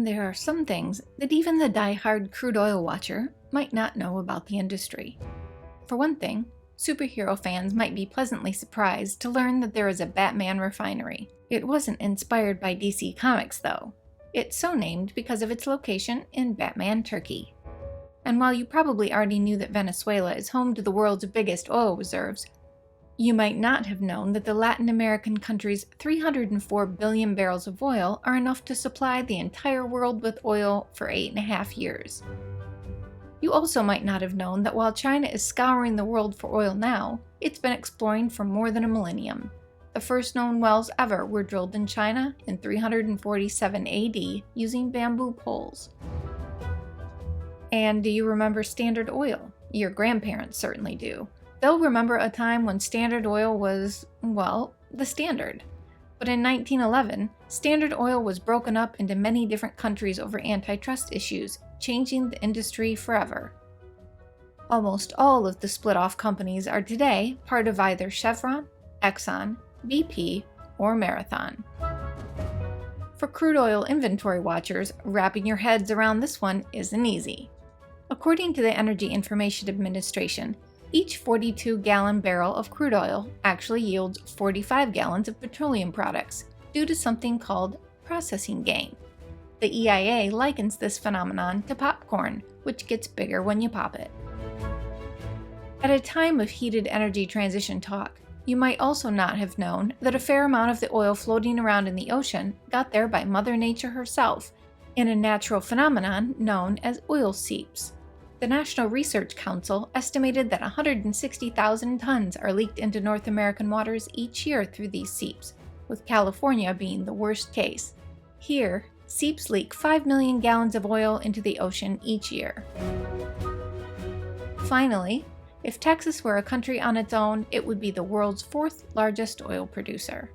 There are some things that even the die-hard crude oil watcher might not know about the industry. For one thing, superhero fans might be pleasantly surprised to learn that there is a Batman refinery. It wasn't inspired by DC Comics, though. It's so named because of its location in Batman, Turkey. And while you probably already knew that Venezuela is home to the world's biggest oil reserves, you might not have known that the Latin American country's 304 billion barrels of oil are enough to supply the entire world with oil for 8.5 years. You also might not have known that while China is scouring the world for oil now, it's been exploring for more than a millennium. The first known wells ever were drilled in China in 347 AD using bamboo poles. And do you remember Standard Oil? Your grandparents certainly do. They'll remember a time when Standard Oil was, well, the standard. But in 1911, Standard Oil was broken up into many different countries over antitrust issues, changing the industry forever. Almost all of the split-off companies are today part of either Chevron, Exxon, BP, or Marathon. For crude oil inventory watchers, wrapping your heads around this one isn't easy. According to the Energy Information Administration, each 42-gallon barrel of crude oil actually yields 45 gallons of petroleum products due to something called processing gain. The EIA likens this phenomenon to popcorn, which gets bigger when you pop it. At a time of heated energy transition talk, you might also not have known that a fair amount of the oil floating around in the ocean got there by Mother Nature herself, in a natural phenomenon known as oil seeps. The National Research Council estimated that 160,000 tons are leaked into North American waters each year through these seeps, with California being the worst case. Here, seeps leak 5 million gallons of oil into the ocean each year. Finally, if Texas were a country on its own, it would be the world's 4th largest oil producer.